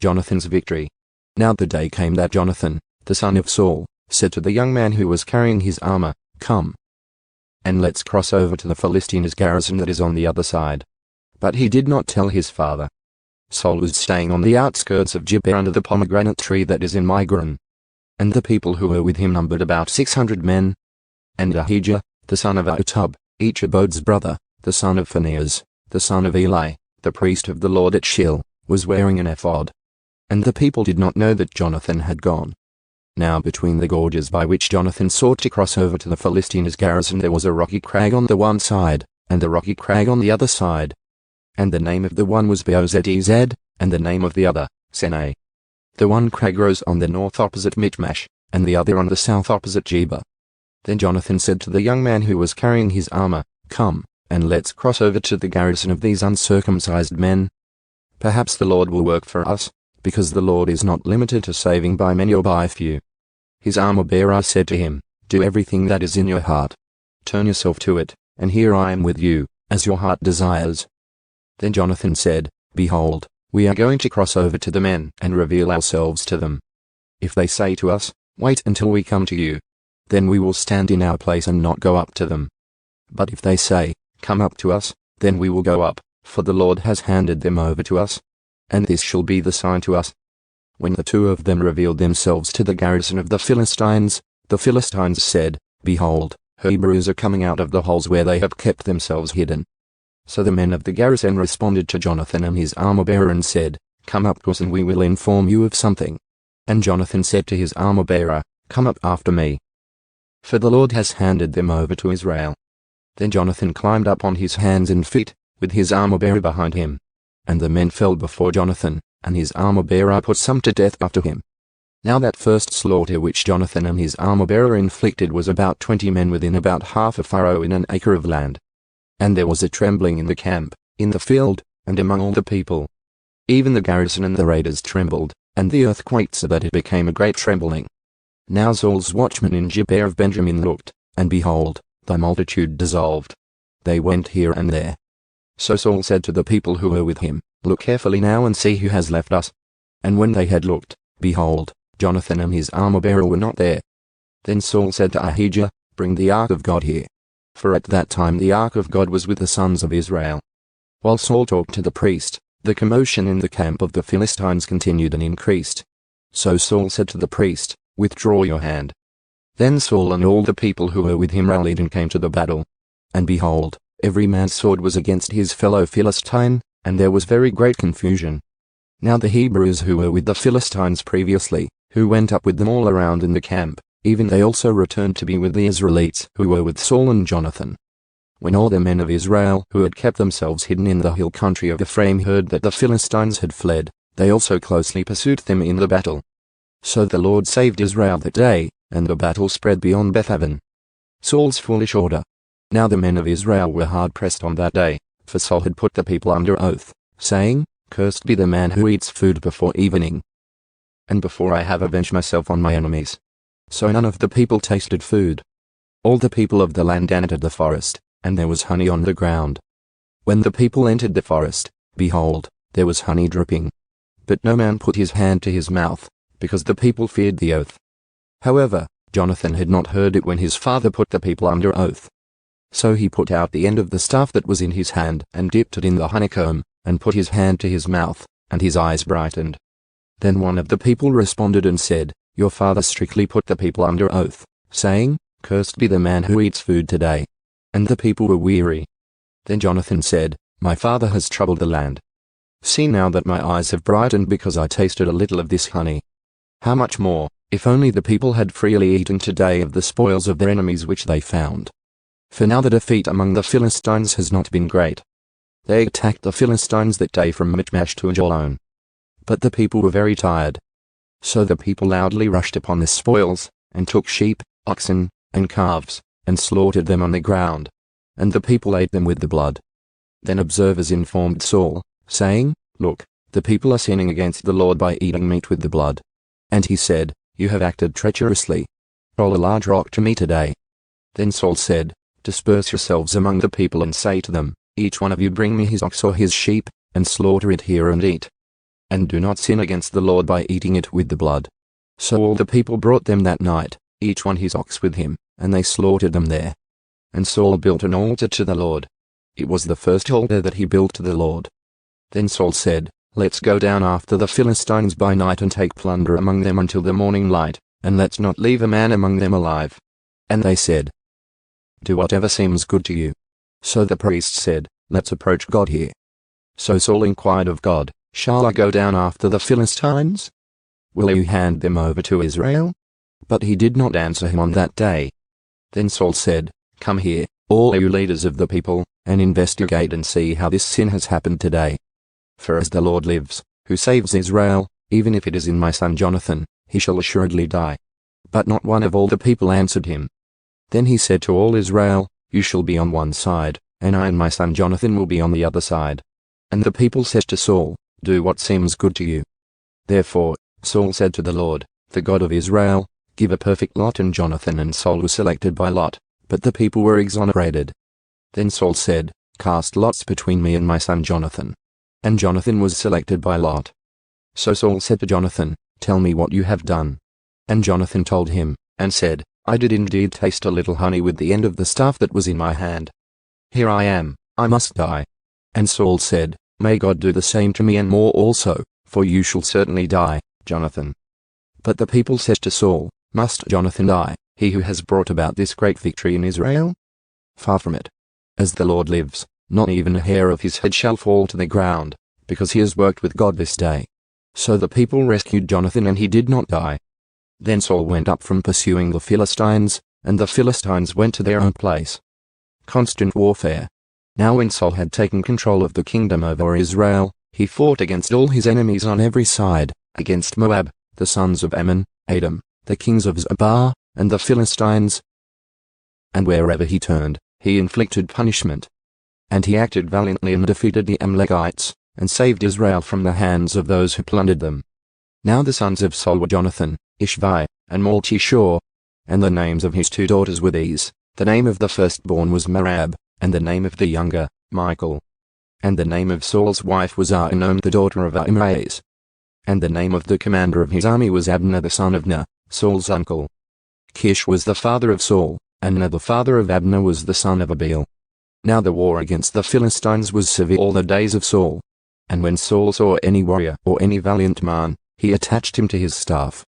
Jonathan's victory. Now the day came that Jonathan, the son of Saul, said to the young man who was carrying his armor, "Come, and let's cross over to the Philistines' garrison that is on the other side." But he did not tell his father. Saul was staying on the outskirts of Gibeah under the pomegranate tree that is in Migron. And the people who were with him numbered about 600 men. And Ahijah, the son of Ahitub, Ichabod's brother, the son of Phinehas, the son of Eli, the priest of the Lord at Shiloh, was wearing an ephod. And the people did not know that Jonathan had gone. Now between the gorges by which Jonathan sought to cross over to the Philistines' garrison there was a rocky crag on the one side, and a rocky crag on the other side. And the name of the one was Bozez, and the name of the other, Seneh. The one crag rose on the north opposite Michmash, and the other on the south opposite Gibeah. Then Jonathan said to the young man who was carrying his armor, "Come, and let's cross over to the garrison of these uncircumcised men. Perhaps the Lord will work for us, because the Lord is not limited to saving by many or by few." His armor-bearer said to him, "Do everything that is in your heart. Turn yourself to it, and here I am with you, as your heart desires." Then Jonathan said, "Behold, we are going to cross over to the men and reveal ourselves to them. If they say to us, 'Wait until we come to you,' then we will stand in our place and not go up to them. But if they say, 'Come up to us,' then we will go up, for the Lord has handed them over to us. And this shall be the sign to us." When the two of them revealed themselves to the garrison of the Philistines said, "Behold, Hebrews are coming out of the holes where they have kept themselves hidden." So the men of the garrison responded to Jonathan and his armor-bearer and said, "Come up to us and we will inform you of something." And Jonathan said to his armor-bearer, "Come up after me, for the Lord has handed them over to Israel." Then Jonathan climbed up on his hands and feet, with his armor-bearer behind him. And the men fell before Jonathan, and his armor-bearer put some to death after him. Now that first slaughter which Jonathan and his armor-bearer inflicted was about 20 men within about half a furrow in an acre of land. And there was a trembling in the camp, in the field, and among all the people. Even the garrison and the raiders trembled, and the earth quaked so that it became a great trembling. Now Saul's watchmen in Gibeah of Benjamin looked, and behold, the multitude dissolved. They went here and there. So Saul said to the people who were with him, "Look carefully now and see who has left us." And when they had looked, behold, Jonathan and his armor-bearer were not there. Then Saul said to Ahijah, "Bring the ark of God here." For at that time the ark of God was with the sons of Israel. While Saul talked to the priest, the commotion in the camp of the Philistines continued and increased. So Saul said to the priest, "Withdraw your hand." Then Saul and all the people who were with him rallied and came to the battle. And behold, every man's sword was against his fellow Philistine, and there was very great confusion. Now the Hebrews who were with the Philistines previously, who went up with them all around in the camp, even they also returned to be with the Israelites who were with Saul and Jonathan. When all the men of Israel who had kept themselves hidden in the hill country of Ephraim heard that the Philistines had fled, they also closely pursued them in the battle. So the Lord saved Israel that day, and the battle spread beyond Bethaven. Saul's foolish order. Now the men of Israel were hard pressed on that day, for Saul had put the people under oath, saying, "Cursed be the man who eats food before evening, and before I have avenged myself on my enemies." So none of the people tasted food. All the people of the land entered the forest, and there was honey on the ground. When the people entered the forest, behold, there was honey dripping. But no man put his hand to his mouth, because the people feared the oath. However, Jonathan had not heard it when his father put the people under oath. So he put out the end of the staff that was in his hand and dipped it in the honeycomb, and put his hand to his mouth, and his eyes brightened. Then one of the people responded and said, "Your father strictly put the people under oath, saying, 'Cursed be the man who eats food today.'" And the people were weary. Then Jonathan said, "My father has troubled the land. See now that my eyes have brightened because I tasted a little of this honey. How much more, if only the people had freely eaten today of the spoils of their enemies which they found. For now the defeat among the Philistines has not been great. They attacked the Philistines that day from Michmash to Shiloh. But the people were very tired. So the people loudly rushed upon the spoils, and took sheep, oxen, and calves, and slaughtered them on the ground. And the people ate them with the blood. Then observers informed Saul, saying, "Look, the people are sinning against the Lord by eating meat with the blood." And he said, "You have acted treacherously. Roll a large rock to me today." Then Saul said, "Disperse yourselves among the people and say to them, each one of you bring me his ox or his sheep, and slaughter it here and eat." and do not sin against the Lord by eating it with the blood. So all the people brought them that night, each one his ox with him, and they slaughtered them there. And Saul built an altar to the Lord. It was the first altar that he built to the Lord. Then Saul said, Let's go down after the Philistines by night and take plunder among them until the morning light, and let's not leave a man among them alive. And they said, Do whatever seems good to you. So the priest said, Let's approach God here. So Saul inquired of God, Shall I go down after the Philistines? Will you hand them over to Israel? But he did not answer him on that day. Then Saul said, Come here, all you leaders of the people, and investigate and see how this sin has happened today. For as the Lord lives, who saves Israel, even if it is in my son Jonathan, he shall assuredly die. But not one of all the people answered him. Then he said to all Israel, You shall be on one side, and I and my son Jonathan will be on the other side. And the people said to Saul, Do what seems good to you. Therefore, Saul said to the Lord, the God of Israel, Give a perfect lot, and Jonathan and Saul were selected by lot, but the people were exonerated. Then Saul said, Cast lots between me and my son Jonathan. And Jonathan was selected by lot. So Saul said to Jonathan, Tell me what you have done. And Jonathan told him, and said, I did indeed taste a little honey with the end of the staff that was in my hand. Here I am, I must die. And Saul said, May God do the same to me and more also, for you shall certainly die, Jonathan. But the people said to Saul, Must Jonathan die, he who has brought about this great victory in Israel? Far from it. As the Lord lives, not even a hair of his head shall fall to the ground, because he has worked with God this day. So the people rescued Jonathan, and he did not die. Then Saul went up from pursuing the Philistines, and the Philistines went to their own place. Constant warfare. Now when Saul had taken control of the kingdom over Israel, he fought against all his enemies on every side, against Moab, the sons of Ammon, Edom, the kings of Zobah, and the Philistines. And wherever he turned, he inflicted punishment. And he acted valiantly and defeated the Amalekites, and saved Israel from the hands of those who plundered them. Now the sons of Saul were Jonathan, Ishvi, and Malchishua, and the names of his 2 daughters were these. The name of the firstborn was Merab, and the name of the younger, Michal. And the name of Saul's wife was Ahinoam, the daughter of Ahimaaz. And the name of the commander of his army was Abner the son of Ner, Saul's uncle. Kish was the father of Saul, and Ner the father of Abner was the son of Abiel. Now the war against the Philistines was severe all the days of Saul. And when Saul saw any warrior or any valiant man, he attached him to his staff,